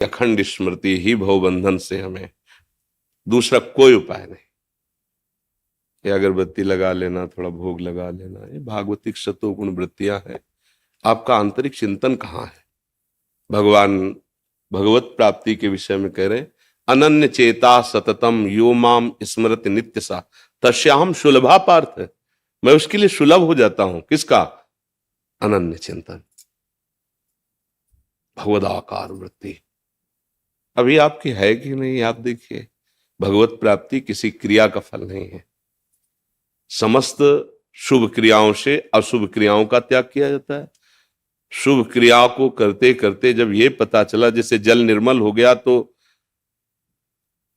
अखंड स्मृति ही भवबंधन से हमें, दूसरा कोई उपाय नहीं। ये अगरबत्ती लगा लेना, थोड़ा भोग लगा लेना, ये भागवतिक शतोगुण वृत्तियां हैं। आपका आंतरिक चिंतन कहाँ है? भगवान भगवत प्राप्ति के विषय में कह रहे, अनन्य चेता सततम यो माम स्मरति नित्य सा तस्याहम सुलभा पार्थ। मैं उसके लिए सुलभ हो जाता हूं। किसका? अनन्य चिंतन, भगवदाकार वृत्ति। अभी आपकी है कि नहीं? आप देखिए, भगवत प्राप्ति किसी क्रिया का फल नहीं है। समस्त शुभ क्रियाओं से अशुभ क्रियाओं का त्याग किया जाता है। शुभ क्रिया को करते करते जब ये पता चला, जैसे जल निर्मल हो गया, तो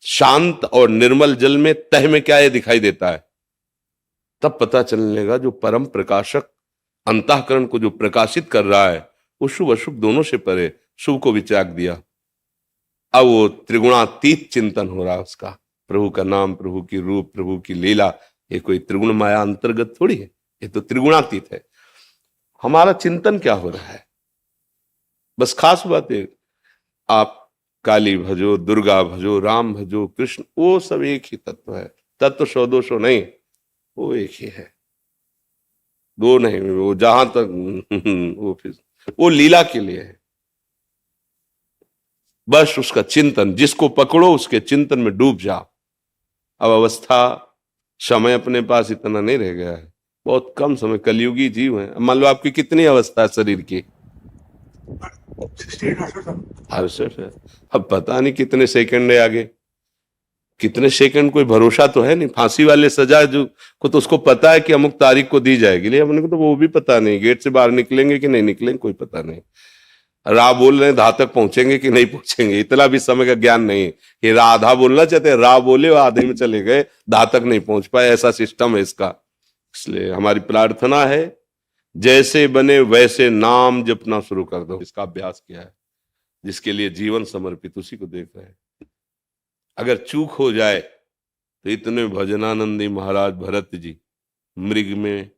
शांत और निर्मल जल में तह में क्या ये दिखाई देता है, तब पता चलने लगा जो परम प्रकाशक अंतःकरण को जो प्रकाशित कर रहा है वो शुभ अशुभ दोनों से परे, शुभ को भी त्याग दिया। अब वो त्रिगुणातीत चिंतन हो रहा है उसका। प्रभु का नाम, प्रभु की रूप, प्रभु की लीला, ये कोई त्रिगुण माया अंतर्गत थोड़ी है, ये तो त्रिगुणातीत है। हमारा चिंतन क्या हो रहा है? बस खास बात है, आप काली भजो, दुर्गा भजो, राम भजो, कृष्ण, वो सब एक ही तत्व है। तत्व सौ दो सौ नहीं, वो एक ही है, दो नहीं। वो जहां तक वो फिर वो लीला के लिए है। बस उसका चिंतन, जिसको पकड़ो उसके चिंतन में डूब जाओ। अब अवस्था, समय अपने पास इतना नहीं रह गया है, बहुत कम समय, कलयुगी जीव है। मान लो आपकी कितनी अवस्था है शरीर की? 68 है। अब पता नहीं कितने सेकंड है आगे, कितने सेकंड कोई भरोसा तो है नहीं। फांसी वाले सजा जो को तो उसको पता है कि अमुक तारीख को दी जाएगी, लेकिन हमने को तो वो भी पता नहीं, गेट से बाहर निकलेंगे कि नहीं निकलेंगे कोई पता नहीं। राह बोल रहे हैं, धा तक पहुंचेंगे कि नहीं पहुंचेंगे, इतना भी समय का ज्ञान नहीं। ये राधा बोलना चाहते, राह बोले और आधे में चले गए, धा तक नहीं पहुंच पाए, ऐसा सिस्टम है इसका। इसलिए हमारी प्रार्थना है, जैसे बने वैसे नाम जपना शुरू कर दो। इसका अभ्यास किया है, जिसके लिए जीवन समर्पित, उसी को देख रहे हैं। अगर चूक हो जाए तो इतने भजनानंदी महाराज भरत जी मृग में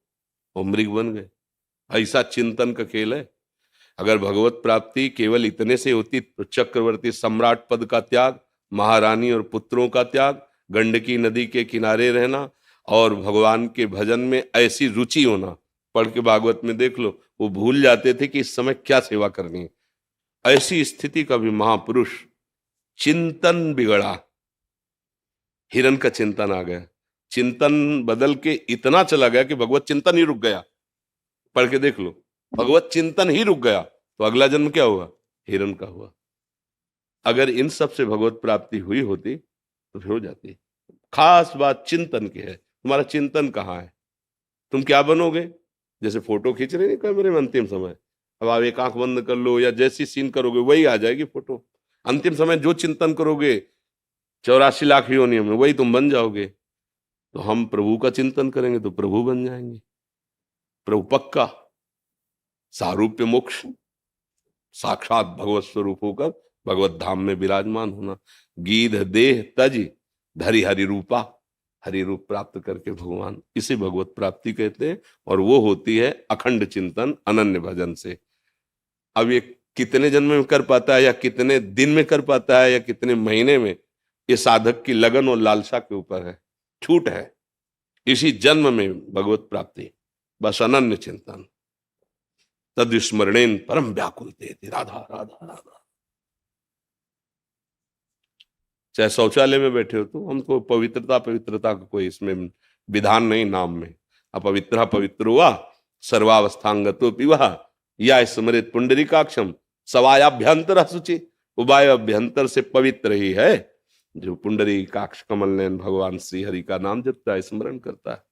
और मृग बन गए। ऐसा चिंतन का खेल है। अगर भगवत प्राप्ति केवल इतने से होती तो चक्रवर्ती सम्राट पद का त्याग, महारानी और पुत्रों का त्याग, गंडकी नदी के किनारे रहना और भगवान के भजन में ऐसी रुचि होना, पढ़ के भागवत में देख लो, वो भूल जाते थे कि इस समय क्या सेवा करनी है। ऐसी स्थिति का भी महापुरुष, चिंतन बिगड़ा, हिरण का चिंतन आ गया, चिंतन बदल के इतना चला गया कि भगवत चिंतन ही रुक गया। पढ़ के देख लो, भगवत चिंतन ही रुक गया, तो अगला जन्म क्या हुआ? हिरण का हुआ। अगर इन सब से भगवत प्राप्ति हुई होती तो फिर हो जाती। खास बात चिंतन की है। तुम्हारा चिंतन कहाँ है? तुम क्या बनोगे? जैसे फोटो खींच रहे हैं कैमरे में अंतिम समय, अब आप एक आंख बंद कर लो या जैसी सीन करोगे वही आ जाएगी फोटो। अंतिम समय जो चिंतन करोगे 84 लाख योनियों में, वही तुम बन जाओगे। तो हम प्रभु का चिंतन करेंगे तो प्रभु बन जाएंगे। प्रभु पक्का सारूप्य मोक्ष, साक्षात भगवत स्वरूप होकर भगवत धाम में विराजमान होना। गीध देह तज धरि हरि रूपा, हरि रूप प्राप्त करके भगवान, इसे भगवत प्राप्ति कहते हैं। और वो होती है अखंड चिंतन अनन्य भजन से। अब ये कितने जन्म में कर पाता है या कितने दिन में कर पाता है या कितने महीने में, ये साधक की लगन और लालसा के ऊपर है। छूट है इसी जन्म में भगवत प्राप्ति, बस अनन्य चिंतन। तद स्मरणेन परम व्याकुलते थी, राधा राधा राधा। चाहे शौचालय में बैठे हो तो हमको पवित्रता पवित्रता का कोई इसमें विधान नहीं नाम में। अपवित्र पवित्र हुआ सर्वावस्थांगतो पिवा या स्मृत पुंडरीकाक्षम सवायाभ्यंतर शुचि। उबाय अभ्यंतर से पवित्र ही है जो पुंडरीकाक्ष कमल नयन भगवान श्री हरि का नाम जपता है, स्मरण करता है,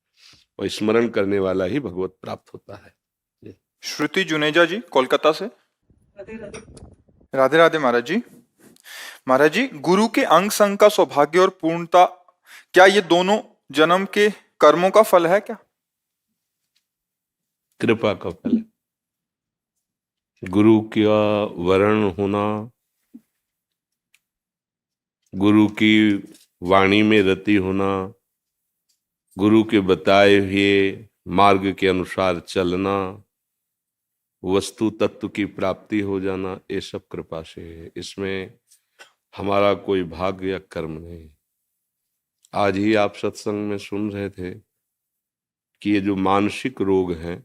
और स्मरण करने वाला ही भगवत प्राप्त होता है। श्रुति जुनेजा जी कोलकाता से। राधे राधे महाराज जी। महाराज जी, गुरु के अंग संग का सौभाग्य और पूर्णता, क्या ये दोनों जन्म के कर्मों का फल है क्या? कृपा का फल है। गुरु का वर्ण होना, गुरु की वाणी में रति होना, गुरु के बताए हुए मार्ग के अनुसार चलना, वस्तु तत्व की प्राप्ति हो जाना, ये सब कृपा से है। इसमें हमारा कोई भाग्य या कर्म नहीं। आज ही आप सत्संग में सुन रहे थे कि ये जो मानसिक रोग हैं,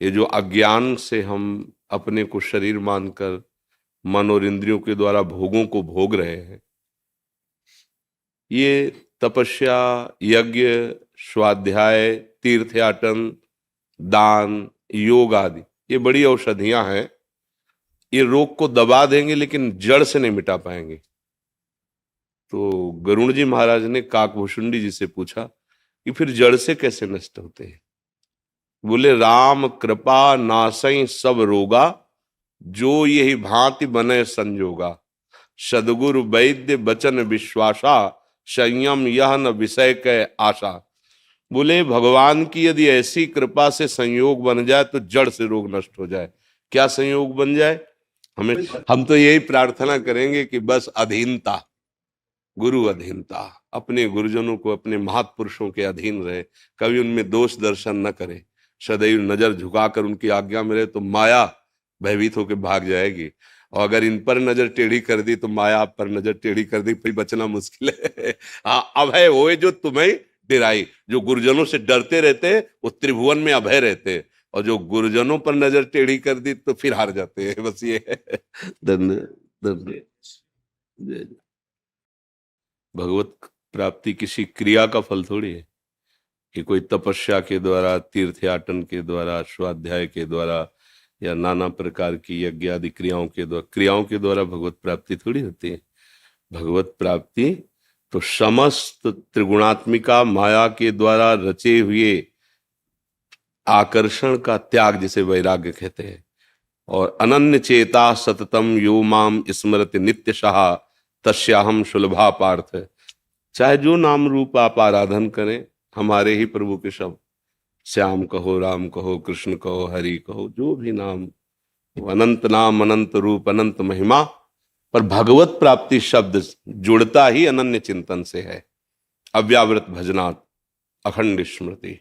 ये जो अज्ञान से हम अपने को शरीर मानकर मन और इंद्रियों के द्वारा भोगों को भोग रहे हैं, ये तपस्या, यज्ञ, स्वाध्याय, तीर्थयाटन, दान, योग आदि ये बड़ी औषधियां हैं। ये रोग को दबा देंगे लेकिन जड़ से नहीं मिटा पाएंगे। तो गरुण जी महाराज ने काकभूषुंडी जी से पूछा कि फिर जड़ से कैसे नष्ट होते हैं? बोले राम कृपा नासई सब रोगा, जो यही भांति बने संजोगा। सदगुरु वैद्य बचन विश्वासा, संयम यह न विषय के आशा। बोले भगवान की यदि ऐसी कृपा से संयोग बन जाए तो जड़ से रोग नष्ट हो जाए। क्या संयोग बन जाए? हम तो यही प्रार्थना करेंगे कि बस अधीनता, गुरु अधीनता, अपने गुरुजनों को, अपने महापुरुषों के अधीन रहे, कभी उनमें दोष दर्शन न करे, सदैव नजर झुकाकर उनकी आज्ञा में रहे, तो माया भयभीत होकर भाग जाएगी। और अगर इन पर नजर टेढ़ी कर दी तो माया आप पर नजर टेढ़ी कर दी, फिर बचना मुश्किल है। अभय होए जो तुम्हें डेराई। जो गुरुजनों से डरते रहते वो त्रिभुवन में अभय रहते, और जो गुरुजनों पर नजर टेढ़ी कर दी तो फिर हार जाते हैं। बस ये है। धन्य भगवत प्राप्ति किसी क्रिया का फल थोड़ी है कि कोई तपस्या के द्वारा, तीर्थयाटन के द्वारा, स्वाध्याय के द्वारा या नाना प्रकार की यज्ञ आदि क्रियाओं के द्वारा भगवत प्राप्ति थोड़ी होती है। भगवत प्राप्ति तो समस्त त्रिगुणात्मिका माया के द्वारा रचे हुए आकर्षण का त्याग, जिसे वैराग्य कहते हैं, और अनन्य चेता सततम यो माम स्मरति नित्यशः तस्याहम सुलभा पार्थ। चाहे जो नाम रूप आप आराधन करें, हमारे ही प्रभु के शब्द, श्याम कहो, राम कहो, कृष्ण कहो, हरि कहो, जो भी नाम, अनंत नाम, अनंत रूप, अनंत महिमा, पर भगवत प्राप्ति शब्द जुड़ता ही अनन्य चिंतन से है। अव्यावृत भजनात् अखंड स्मृति,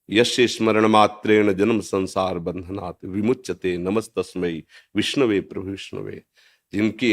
यस्य स्मरण मात्रेण जन्म संसार बंधनात् विमुच्यते, नमस्तस्मै विष्णवे प्रभु विष्णवे। जिनकी